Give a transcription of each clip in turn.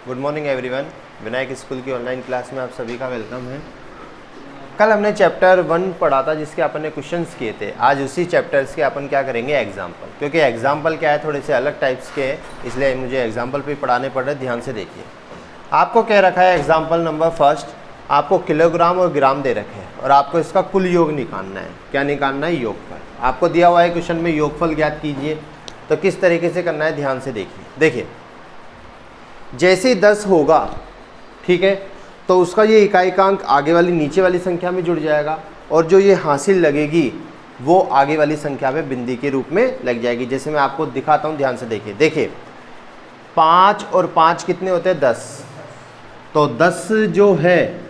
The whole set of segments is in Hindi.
Good morning everyone. Vinayak school की ऑनलाइन क्लास में आप सभी का वेलकम है। कल हमने चैप्टर 1 पढ़ा था जिसके अपन ने क्वेश्चंस किए थे। आज उसी चैप्टर्स के अपन क्या करेंगे, एग्जाम्पल, क्योंकि एग्जाम्पल क्या है थोड़े से अलग टाइप्स के हैं, इसलिए मुझे एग्जाम्पल भी पढ़ाने पड़ रहे। ध्यान से देखिए, आपको कह रखा है एग्जाम्पल नंबर फर्स्ट, आपको किलोग्राम और ग्राम दे रखे हैं और आपको इसका कुल योग निकालना है। क्या निकालना है? योगफल। आपको दिया हुआ है क्वेश्चन में योगफल ज्ञात कीजिए। तो किस तरीके से करना है, ध्यान से देखिए। जैसे 10 होगा, ठीक है, तो उसका ये इकाइकांक आगे वाली नीचे वाली संख्या में जुड़ जाएगा और जो ये हासिल लगेगी वो आगे वाली संख्या में बिंदी के रूप में लग जाएगी। जैसे मैं आपको दिखाता हूँ, ध्यान से देखिए 5 और 5 कितने होते हैं? 10। तो 10 जो है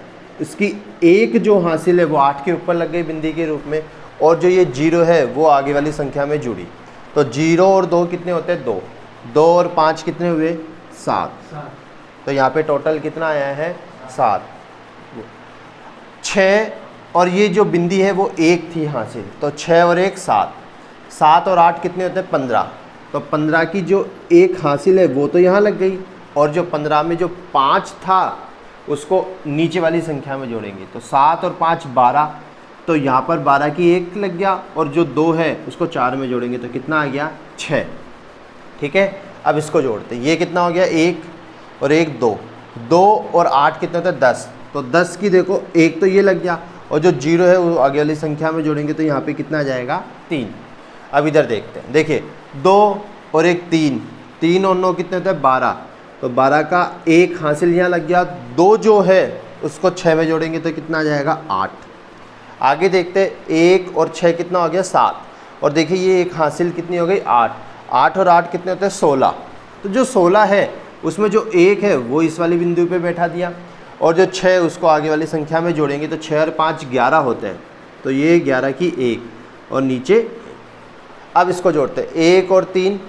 इसकी एक जो हासिल है वो 8 के ऊपर लग गई बिंदी के रूप में, और जो ये 0 है वो आगे वाली संख्या में जुड़ी। तो 0 और 2 कितने होते हैं? 2। 2 और 5 कितने हुए? 7। तो यहाँ पे टोटल कितना आया है? 7। 6 और ये जो बिंदी है वो 1 थी हासिल, तो 6 और 1 7। 7 और 8 कितने होते हैं? 15। तो 15 की जो एक हासिल है वो तो यहाँ लग गई, और जो 15 में जो 5 था उसको नीचे वाली संख्या में जोड़ेंगे। तो 7 और 5 12, तो यहाँ पर 12 की एक लग गया, और जो 2 है उसको 4 में जोड़ेंगे तो कितना आ गया? 6। ठीक है, अब इसको जोड़ते हैं। ये कितना हो गया? 1 और 1 2। 2 और 8 कितने होते हैं? 10। तो 10 की देखो एक तो ये लग गया, और जो 0 है वो आगे वाली संख्या में जोड़ेंगे तो यहाँ पे कितना आ जाएगा? 3। अब इधर देखते हैं, देखिए 2 और 1 3। 3 और 9 कितने होते हैं? 12। तो 12 का एक हासिल यहाँ लग गया। 2 जो है उसको 6 में जोड़ेंगे तो कितना आ जाएगा? 8। आगे देखते हैं, 1 और 6 कितना हो गया? 7। और देखिए ये एक हासिल कितनी हो गई? 8। 8 और 8 कितने होते हैं? 16। तो जो 16 है उसमें जो 1 है वो इस वाली बिंदु पे बैठा दिया, और जो 6 उसको आगे वाली संख्या में जोड़ेंगे तो 6 और 5 11 होते हैं। तो ये 11 की 1 और नीचे। अब इसको जोड़ते हैं, 1 और 3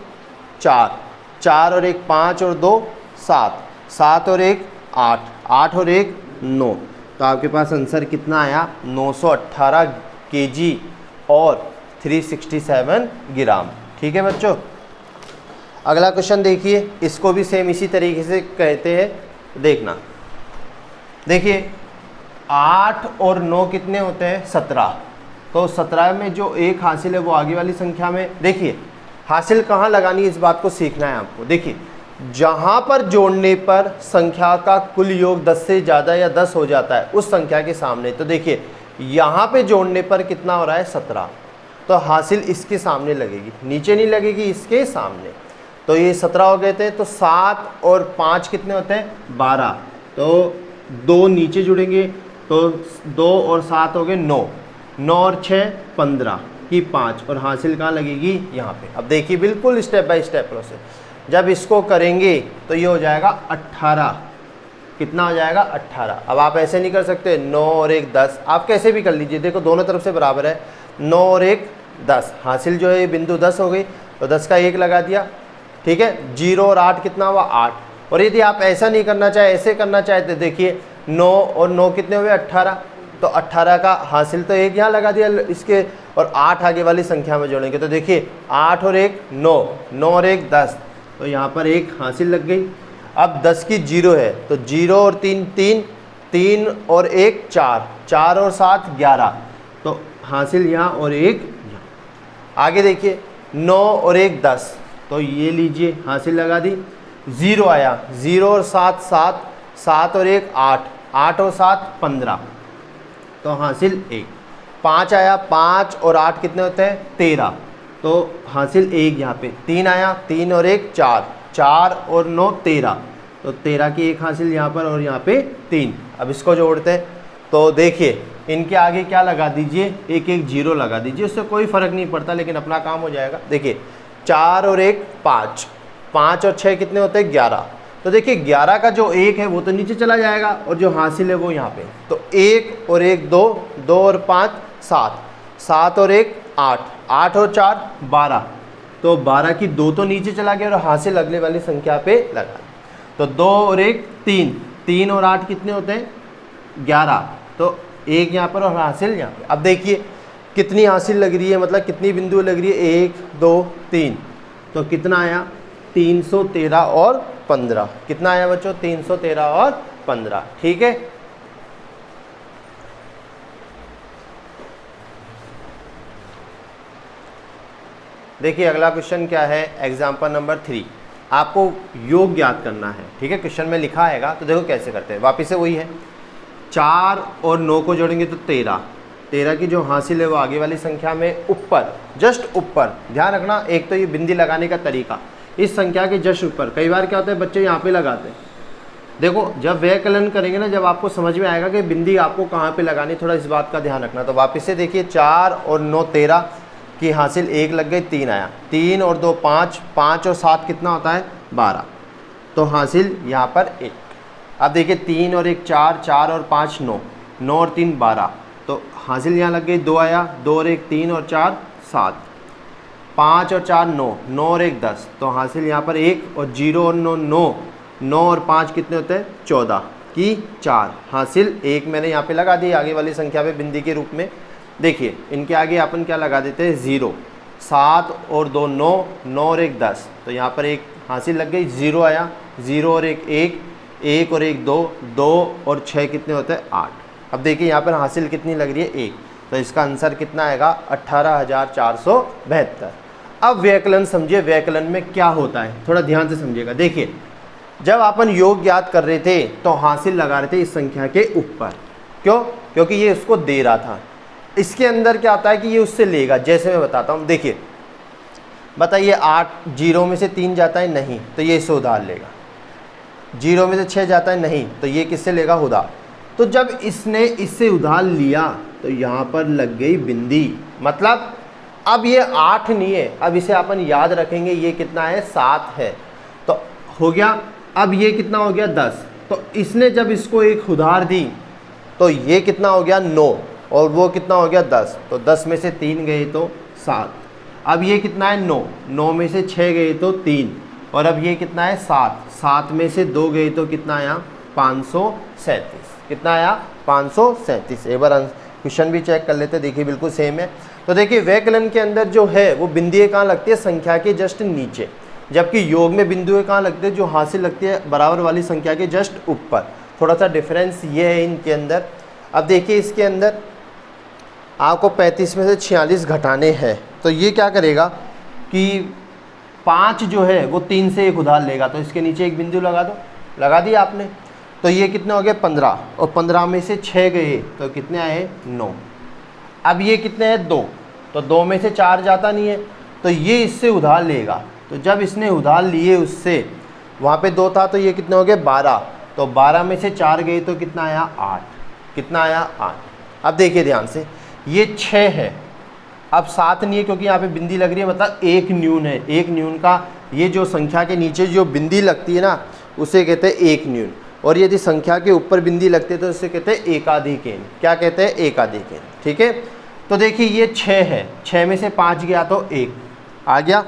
4। 4 और 1 5 और 2 7। 7 और 1 8। 8 और 1 9। तो आपके पास आंसर कितना आया? 918 केजी और 367 ग्राम। ठीक है बच्चों, अगला क्वेश्चन देखिए, इसको भी सेम इसी तरीके से कहते हैं। देखना, देखिए 8 और 9 कितने होते हैं? 17। तो 17 में जो एक हासिल है वो आगे वाली संख्या में। देखिए हासिल कहाँ लगानी है, इस बात को सीखना है आपको। देखिए जहाँ पर जोड़ने पर संख्या का कुल योग 10 से ज़्यादा या 10 हो जाता है उस संख्या के सामने। तो देखिए यहाँ पे जोड़ने पर कितना हो रहा है? 17। तो हासिल इसके सामने लगेगी, नीचे नहीं लगेगी, इसके सामने। तो ये 17 हो गए थे। तो 7 और 5 कितने होते हैं? 12। तो 2 नीचे जुड़ेंगे तो 2 और 7 हो गए 9। 9 और 6 15 की 5, और हासिल कहाँ लगेगी? यहाँ पे। अब देखिए बिल्कुल स्टेप बाय स्टेप प्रोसेस। जब इसको करेंगे तो ये हो जाएगा 18। कितना हो जाएगा? 18। अब आप ऐसे नहीं कर सकते 9 और 1 10, आप कैसे भी कर लीजिए। देखो दोनों तरफ से बराबर है, 9 और 1 10। हासिल जो है ये बिंदु 10 हो गई, तो 10 का 1 लगा दिया। ठीक है, 0 और 8 कितना हुआ? 8। और यदि आप ऐसा नहीं करना चाहे, ऐसे करना चाहते, देखिए 9 और 9 कितने हुए? 18। तो 18 का हासिल तो 1 यहाँ लगा दिया इसके, और 8 आगे वाली संख्या में जोड़ेंगे तो देखिए 8 और 1 9, 9 और 1 10। तो यहाँ पर एक हासिल लग गई। अब 10 की 0 है तो 0 और 3 3, 3 और 1 4, 4 और 7 11। तो हासिल यहाँ और 1 यहाँ। आगे देखिए 9 और 1 10, तो ये लीजिए हासिल लगा दी। 0 आया, 0 और 7 7, 7 और 1 8, 8 और 7 15। तो हासिल 1। 5 आया, 5 और 8 कितने होते हैं? 13। तो हासिल 1 यहाँ पे। 3 आया, 3 और 1 4, 4 और 9 13। तो 13 की एक हासिल यहाँ पर, और यहाँ पे 3। अब इसको जोड़ते हैं तो देखिए इनके आगे क्या लगा दीजिए? एक 0 लगा दीजिए, उससे कोई फ़र्क नहीं पड़ता लेकिन अपना काम हो जाएगा। देखिए 4 और 1 5, 5 और 6 कितने होते हैं? 11। तो देखिए 11 का जो 1 है वो तो नीचे चला जाएगा, और जो हासिल है वो यहाँ पे। तो 1 और 1 2, 2 और 5 7, 7 और 1 8, 8 और 4 12। तो 12 की 2 तो नीचे चला गया, और हासिल अगले वाली संख्या पे लगा। तो 2 और 1 3, 3 और 8 कितने होते हैं? 11। तो 1 यहाँ पर और हासिल यहाँ पे। अब देखिए कितनी हासिल लग रही है, मतलब कितनी बिंदु लग रही है? 1 2 3। तो कितना आया? 313 और 15। कितना आया बच्चों? 313 और 15। ठीक है, देखिए अगला क्वेश्चन क्या है, एग्जाम्पल नंबर 3। आपको योग ज्ञात करना है। ठीक है, क्वेश्चन में लिखा हैगा, तो देखो कैसे करते हैं। वापिस से वही है, 4 और 9 को जोड़ेंगे तो 13। 13 की जो हासिल है वो आगे वाली संख्या में ऊपर, जस्ट ऊपर। ध्यान रखना, एक तो ये बिंदी लगाने का तरीका, इस संख्या के जस्ट ऊपर। कई बार क्या होता है, बच्चे यहाँ पे लगाते हैं। देखो जब व्यकलन करेंगे ना, जब आपको समझ में आएगा कि बिंदी आपको कहाँ पे लगानी, थोड़ा इस बात का ध्यान रखना। तो वापस से देखिए, 4 और 9 13 की हासिल 1 लग गई, 3 आया। 3 और 2 5, 5 और 7 कितना होता है? 12। तो हासिल यहाँ पर 1। अब देखिए 3 और 1 4, 4 और 5 9, 9 और 3 12। तो हासिल यहाँ लग गई 2 आया, 2 और 1 3 और 4 7, 5 और 4 9, 9 और 1 10। तो हासिल यहाँ पर 1, और 0 और 9 9, 9 और 5 कितने होते हैं? 14 की 4। हासिल 1 मैंने यहाँ पे लगा दी आगे वाली संख्या पे बिंदी के रूप में। देखिए इनके आगे अपन क्या लगा देते हैं? 0। 7 और 2 9, 9 और 1 10। तो यहाँ पर 1 हासिल लग गई, 0 आया, 0 और 1 1, 1 और 1 2, 2 और 6 कितने होते हैं? 8। अब देखिए यहाँ पर हासिल कितनी लग रही है? 1। तो इसका आंसर कितना आएगा? 18,472। अब व्यकलन समझिए, व्यकलन में क्या होता है थोड़ा ध्यान से समझिएगा। देखिए जब अपन योग ज्ञात कर रहे थे तो हासिल लगा रहे थे इस संख्या के ऊपर। क्यों? क्योंकि ये उसको दे रहा था। इसके अंदर क्या होता है कि ये उससे लेगा। जैसे मैं बताता हूँ, देखिए बताइए 8 0 में से 3 जाता है? नहीं, तो ये इससे उधार लेगा। 0 में से 6 जाता है? नहीं, तो ये किससे लेगा? उधार। तो जब इसने इससे उधार लिया तो यहाँ पर लग गई बिंदी। मतलब अब ये 8 नहीं है, अब इसे अपन याद रखेंगे, ये कितना है? 7 है। तो हो गया। अब ये कितना हो गया? 10। तो इसने जब इसको एक उधार दी तो ये कितना हो गया? 9, और वो कितना हो गया? 10। तो 10 में से 3 गए तो 7। अब ये कितना है? 9, 9 में से 6 गए तो 3, और अब ये कितना है? 7, 7 में से 2 गए तो कितना आया? 537। कितना आया? 537। एक बार क्वेश्चन भी चेक कर लेते, देखिए बिल्कुल सेम है। तो देखिए व्यकलन के अंदर जो है वो बिंदुएं कहाँ लगती है? संख्या के जस्ट नीचे, जबकि योग में बिंदुएं कहाँ लगती है? जो हासिल लगती है बराबर वाली संख्या के जस्ट ऊपर। थोड़ा सा डिफरेंस ये है इनके अंदर। अब देखिए इसके अंदर आपको 35 में से 46 घटाने हैं, तो ये क्या करेगा कि 5 जो है वो 3 से एक उधार लेगा, तो इसके नीचे एक बिंदु लगा दो। लगा दिया आपने? तो ये कितने हो गए? 15, और 15 में से 6 गए तो कितने आए? 9। अब ये कितने हैं? 2, तो 2 में से 4 जाता नहीं है, तो ये इससे उधार लेगा। तो जब इसने उधार लिए उससे, वहाँ पे 2 था, तो ये कितने हो गए? 12। तो 12 में से 4 गए तो कितना आया? 8। कितना आया? 8। अब देखिए ध्यान से, ये 6 है, अब 7 नहीं है क्योंकि यहाँ पे बिंदी लग रही है, मतलब एक न्यून है। एक न्यून का, ये जो संख्या के नीचे जो बिंदी लगती है ना, उसे कहते हैं एक न्यून। और यदि संख्या के ऊपर बिंदी लगती है तो उसे कहते हैं एकाधिक एन। क्या कहते हैं? एकाधिक एन। ठीक है, तो देखिए ये 6 है, 6 में से 5 गया तो 1 आ गया।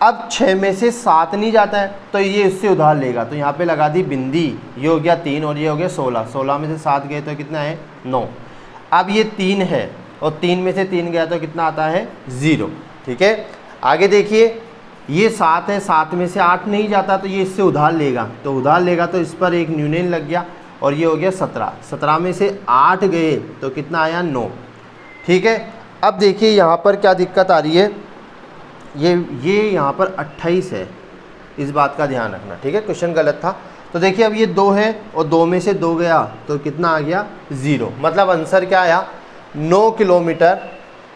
अब 6 में से 7 नहीं जाता है, तो ये इससे उधार लेगा, तो यहाँ पे लगा दी बिंदी। ये हो गया 3 और ये हो गया 16। 16 में से 7 गए तो कितना है? 9। अब ये 3 है, और 3 में से 3 गया तो कितना आता है? 0। ठीक है, आगे देखिए ये 7 है, 7 में से 8 नहीं जाता, तो ये इससे उधार लेगा। तो उधार लेगा तो इस पर एक न्यूनन लग गया, और ये हो गया 17। 17 में से 8 गए तो कितना आया? 9। ठीक है, अब देखिए यहाँ पर क्या दिक्कत आ रही है, ये यहाँ पर 28 है, इस बात का ध्यान रखना। ठीक है, क्वेश्चन गलत था। तो देखिए अब ये 2 है, और 2 में से 2 गया तो कितना आ गया? 0। मतलब आंसर क्या आया? 9 किलोमीटर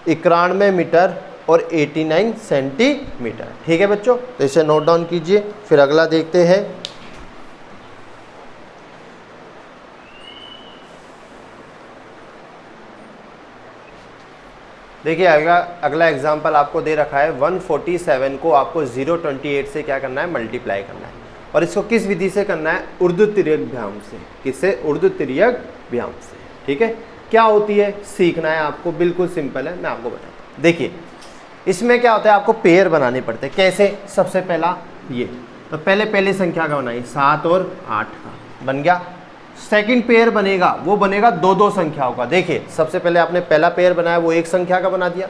91 मीटर और 89 सेंटीमीटर। ठीक है बच्चों, तो इसे नोट डाउन कीजिए। फिर अगला देखते हैं। देखिए अगला एग्जाम्पल आपको दे रखा है। 147 को आपको 028 से क्या करना है? मल्टीप्लाई करना है। और इसको किस विधि से करना है? ऊर्ध्वतिर्यक व्यायाम से। किससे? ऊर्ध्वतिर्यक व्यायाम से। ठीक है, क्या होती है सीखना है आपको, बिल्कुल सिंपल है, मैं आपको बताता हूँ। देखिए इसमें क्या होता है, आपको पेयर बनाने पड़ते हैं। कैसे? सबसे पहला ये, तो पहले संख्या का बनाइए, 7 और 8 का बन गया। सेकंड पेयर बनेगा, वो बनेगा 2-2 संख्याओं का। देखिए सबसे पहले आपने पहला पेयर बनाया, वो एक संख्या का बना दिया।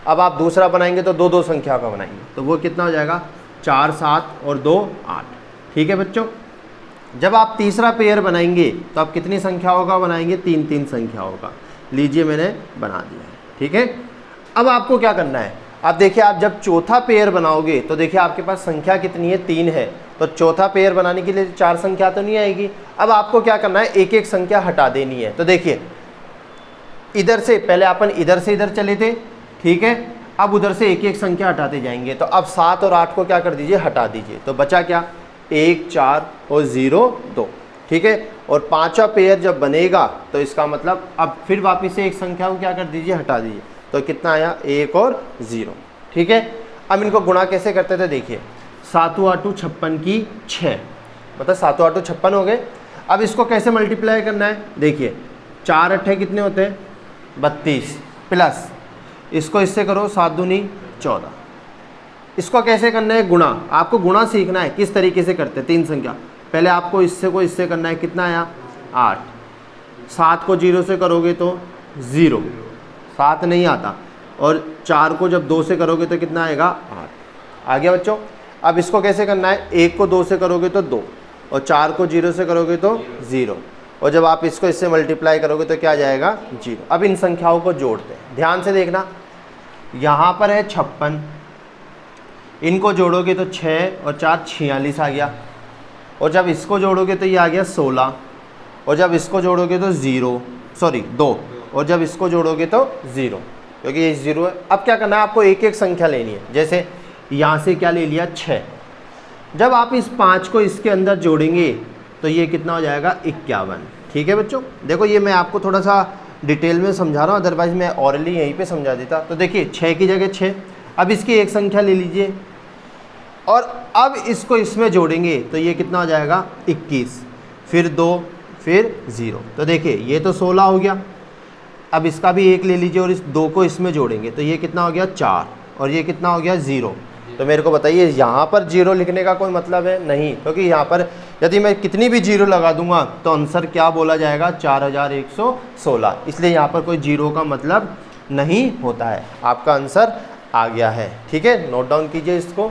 अब आप दूसरा बनाएंगे तो 2-2 संख्या का बनाएंगे, तो वो कितना हो जाएगा? 4 7 और 2 8। ठीक है बच्चों। जब आप तीसरा पेयर बनाएंगे तो आप कितनी संख्याओं का बनाएंगे, 3 संख्याओं का। लीजिए मैंने बना दिया है, ठीक है। अब आपको क्या करना है, आप देखिए आप जब चौथा पेयर बनाओगे तो देखिए आपके पास संख्या कितनी है, 3 है। तो चौथा पेयर बनाने के लिए 4 संख्या तो नहीं आएगी। अब आपको क्या करना है, एक एक संख्या हटा देनी है। तो देखिए इधर से पहले अपन इधर से इधर चले थे, ठीक है। अब उधर से एक एक संख्या हटाते जाएंगे। तो अब 7 और 8 को क्या कर दीजिए, हटा दीजिए। तो बचा क्या, 1 4 और 0 2, ठीक है। और पांचवा पेयर जब बनेगा तो इसका मतलब अब फिर वापस से एक संख्या को क्या कर दीजिए, हटा दीजिए। तो कितना आया, 1 और 0, ठीक है। अब इनको गुणा कैसे करते थे, देखिए 7 8 56 की 6, मतलब 7 8 56 हो गए। अब इसको कैसे मल्टीप्लाई करना है, देखिए 4 8 कितने होते हैं, 32, प्लस इसको इससे करो 7 दूनी 14। इसको कैसे करना है, गुणा। आपको गुणा सीखना है किस तरीके से करते हैं। 3 संख्या पहले आपको इससे करना है, कितना आया 8। 7 को 0 से करोगे तो 0, 7 नहीं आता। और 4 को जब 2 से करोगे तो कितना आएगा, 8। आ गया बच्चों। अब इसको कैसे करना है, 1 को 2 से करोगे तो 2, और 4 को 0 से करोगे तो 0, और जब आप इसको इससे मल्टीप्लाई करोगे तो क्या आ जाएगा, 0। अब इन संख्याओं को जोड़ते हैं, ध्यान से देखना। यहाँ पर है 56, इनको जोड़ोगे तो 6 और 4 46 आ गया। और जब इसको जोड़ोगे तो ये आ गया 16, और जब इसको जोड़ोगे तो 2, और जब इसको जोड़ोगे तो 0, क्योंकि ये 0 है। अब क्या करना है, आपको एक एक संख्या लेनी है। जैसे यहाँ से क्या ले लिया, 6। जब आप इस 5 को इसके अंदर जोड़ेंगे तो ये कितना हो जाएगा, 51, ठीक है बच्चों। देखो ये मैं आपको थोड़ा सा डिटेल में समझा रहा हूँ, अदरवाइज मैं ऑरली यहीं पे समझा देता। तो देखिए 6 की जगह 6, अब इसकी एक संख्या ले लीजिए, और अब इसको इसमें जोड़ेंगे तो ये कितना हो जाएगा, 21, फिर 2, फिर 0। तो देखिए ये तो 16 हो गया। अब इसका भी एक ले लीजिए और इस 2 को इसमें जोड़ेंगे तो ये कितना हो गया, 4, और ये कितना हो गया, 0। तो मेरे को बताइए यहाँ पर 0 लिखने का कोई मतलब है नहीं, क्योंकि यहाँ पर यदि मैं कितनी भी 0 लगा दूंगा तो आंसर क्या बोला जाएगा, 4116। इसलिए यहाँ पर कोई 0 का मतलब नहीं होता है। आपका आंसर आ गया है, ठीक है। नोट डाउन कीजिए इसको।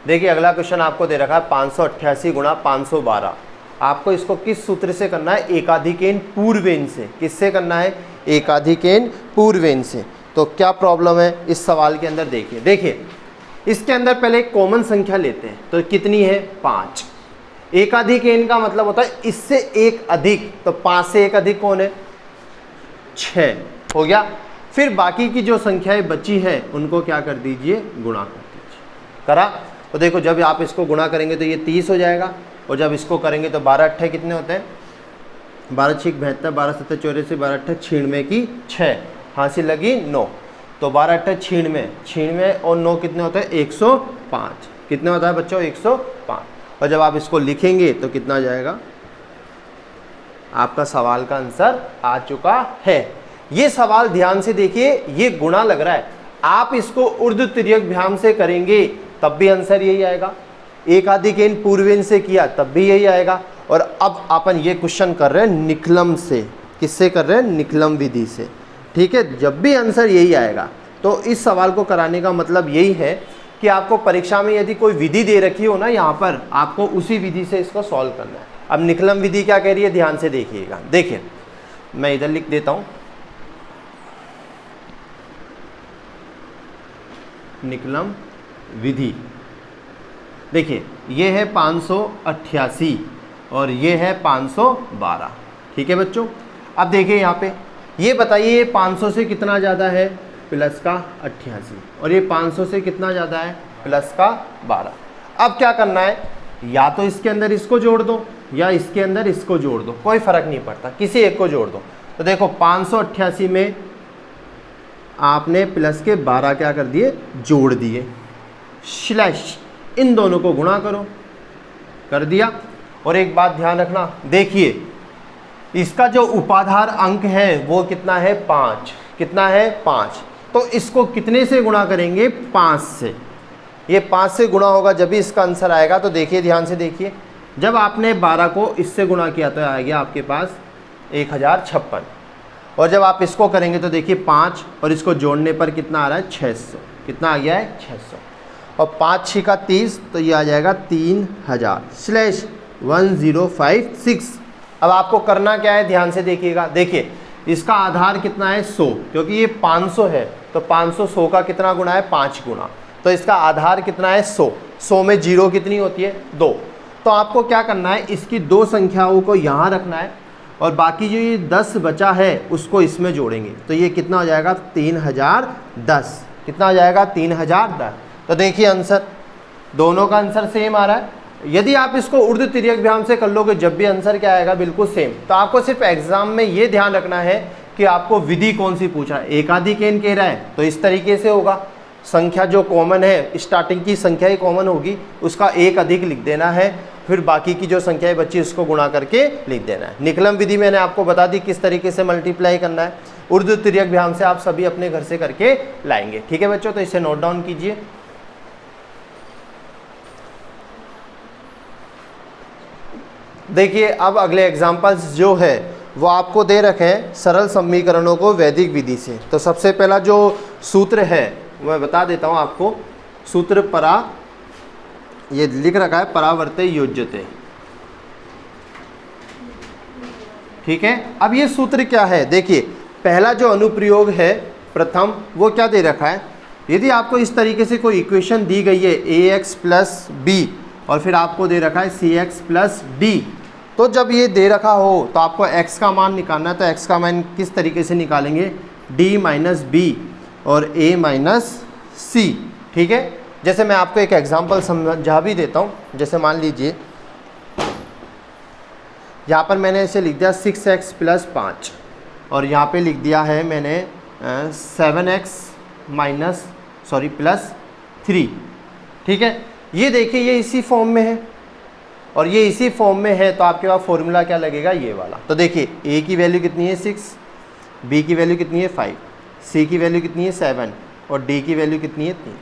देखिए अगला क्वेश्चन आपको दे रखा है 588 गुणा 512। आपको इसको किस सूत्र से करना है, एकाधिकेन पूर्वेन से। किससे करना है, एकाधिकेन पूर्वेन से। तो क्या प्रॉब्लम है इस सवाल के अंदर, देखिए इसके अंदर पहले एक कॉमन संख्या लेते हैं। तो कितनी है, 5। एकाधिकेन का मतलब होता है इससे एक अधिक। तो 5 से एक अधिक कौन है, 6 हो गया। फिर बाकी की जो संख्याएं बची है उनको क्या कर दीजिए, गुणा कर दीजिए। करा। तो देखो जब आप इसको गुणा करेंगे तो ये 30 हो जाएगा, और जब इसको करेंगे तो 12 8 कितने होते हैं, 12 6 72, 12 7 84, 12 8 96 की 6, हासिल लगी 9। तो 12 8 96 और 9 कितने होते हैं, 105। कितने होता है बच्चों, 105। और जब आप इसको लिखेंगे तो कितना आ जाएगा, आपका सवाल का आंसर आ चुका है। ये सवाल ध्यान से देखिए, ये गुणा लग रहा है। आप इसको ऊर्ध्व तिर्यक भ्याम से करेंगे तब भी आंसर यही आएगा, एकाधिकेन पूर्वेन से किया तब भी यही आएगा। और अब अपन ये क्वेश्चन कर रहे हैं निकलम से। किससे कर रहे हैं, निकलम विधि से, ठीक है। जब भी आंसर यही आएगा। तो इस सवाल को कराने का मतलब यही है कि आपको परीक्षा में यदि कोई विधि दे रखी हो ना, यहाँ पर आपको उसी विधि से इसको सॉल्व करना है। अब निकलम विधि क्या कह रही है, ध्यान से देखिएगा। देखिए मैं इधर लिख देता हूँ, निकलम विधि। देखिए ये है 588 और ये है 512, ठीक है बच्चों। अब देखिए यहाँ पे ये बताइए, ये 500 से कितना ज़्यादा है, प्लस का 88, और ये 500 से कितना ज़्यादा है, प्लस का 12। अब क्या करना है, या तो इसके अंदर इसको जोड़ दो या इसके अंदर इसको जोड़ दो, कोई फ़र्क नहीं पड़ता, किसी एक को जोड़ दो। तो देखो 588 में आपने प्लस के 12 क्या कर दिए, जोड़ दिए, स्लैश इन दोनों को गुणा करो, कर दिया। और एक बात ध्यान रखना, देखिए इसका जो उपाधार अंक है वो कितना है, 5। कितना है, 5। तो इसको कितने से गुणा करेंगे, 5 से। ये 5 से गुणा होगा जब भी इसका आंसर आएगा। तो देखिए ध्यान से देखिए, जब आपने 12 को इससे गुणा किया तो आ गया आपके पास 1056, और जब आप इसको करेंगे तो देखिए 5 और इसको जोड़ने पर कितना आ रहा है 600, कितना आ गया है 600, और 5 6 का 30 तो ये आ जाएगा 3000/1056। अब आपको करना क्या है ध्यान से देखिएगा, देखिए इसका आधार कितना है 100, क्योंकि ये 500 है तो 500 100 का कितना गुना है 5 गुना, तो इसका आधार कितना है 100, 100 में जीरो कितनी होती है 2। तो आपको क्या करना है, इसकी दो संख्याओं को यहाँ रखना है और बाकी जो ये 10 बचा है उसको इसमें जोड़ेंगे, तो ये कितना हो जाएगा 3010, कितना हो जाएगा 3010। तो देखिए आंसर, दोनों का आंसर सेम आ रहा है। यदि आप इसको उर्दू तिर्यक व्यायाम से कर लोगे जब भी आंसर क्या आएगा बिल्कुल सेम। तो आपको सिर्फ एग्जाम में ये ध्यान रखना है कि आपको विधि कौन सी पूछा है, एकाधिक एन कह रहा है तो इस तरीके से होगा, संख्या जो कॉमन है स्टार्टिंग की संख्या ही कॉमन होगी उसका एक अधिक लिख देना है, फिर बाकी की जो संख्याएं बची उसको गुणा करके लिख देना है। निकलम विधि मैंने आपको बता दी किस तरीके से मल्टीप्लाई करना है, उर्दू तिर्यक व्यायाम से आप सभी अपने घर से करके लाएंगे। ठीक है बच्चों, तो इसे नोट डाउन कीजिए। देखिए अब अगले एग्जाम्पल्स जो है वो आपको दे रखे हैं सरल समीकरणों को वैदिक विधि से। तो सबसे पहला जो सूत्र है मैं बता देता हूँ आपको, सूत्र ये लिख रखा है परावर्ते योज्यते। ठीक है, अब ये सूत्र क्या है, देखिए पहला जो अनुप्रयोग है प्रथम वो क्या दे रखा है, यदि आपको इस तरीके से कोई इक्वेशन दी गई है ax + b और फिर आपको दे रखा है cx + d, तो जब ये दे रखा हो तो आपको x का मान निकालना है। तो x का मान किस तरीके से निकालेंगे, d - b और a - c। ठीक है, जैसे मैं आपको एक एग्जांपल समझा भी देता हूँ। जैसे मान लीजिए यहाँ पर मैंने इसे लिख दिया 6x + 5 और यहाँ पे लिख दिया है मैंने 7x + 3। ठीक है, ये देखिए ये इसी फॉर्म में है और ये इसी फॉर्म में है, तो आपके पास फॉर्मूला क्या लगेगा ये वाला। तो देखिए a की वैल्यू कितनी है 6, b की वैल्यू कितनी है 5, c की वैल्यू कितनी है 7 और d की वैल्यू कितनी है 3।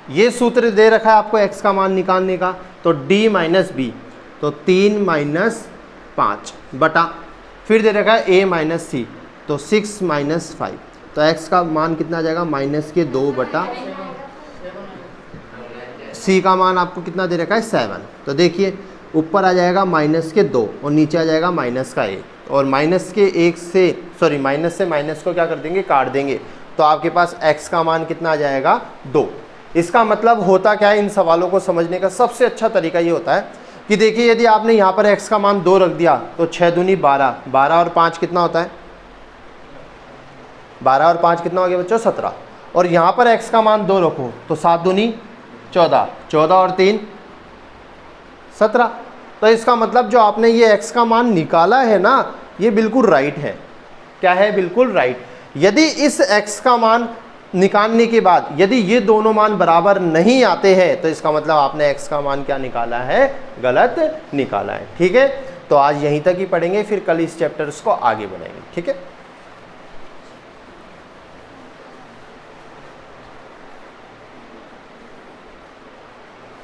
ये सूत्र दे रखा है आपको x का मान निकालने का, तो d - b तो 3 - 5 बटा, फिर दे रखा है a - c तो 6 - 5, तो x का मान कितना आ जाएगा -2 बटा, c का मान आपको कितना दे रखा है 7। तो देखिए ऊपर आ जाएगा -2 और नीचे आ जाएगा -1 और माइनस से माइनस को क्या कर देंगे काट देंगे, तो आपके पास x का मान कितना आ जाएगा 2। इसका मतलब होता क्या है, इन सवालों को समझने का सबसे अच्छा तरीका ये होता है कि देखिए यदि आपने यहाँ पर x का मान 2 रख दिया तो 6 दूनी 12, 12 और 5 कितना होता है, 12 और 5 कितना हो गया बच्चों 17, और यहाँ पर x का मान 2 रखो तो 7 दूनी 14, 14 और 3 17। तो इसका मतलब जो आपने ये x का मान निकाला है ना ये बिल्कुल राइट है। क्या है, बिल्कुल राइट। यदि इस x का मान निकालने के बाद यदि ये दोनों मान बराबर नहीं आते हैं तो इसका मतलब आपने x का मान क्या निकाला है, गलत निकाला है। ठीक है, तो आज यहीं तक ही पढ़ेंगे, फिर कल इस चैप्टर्स को आगे बढ़ाएंगे। ठीक है।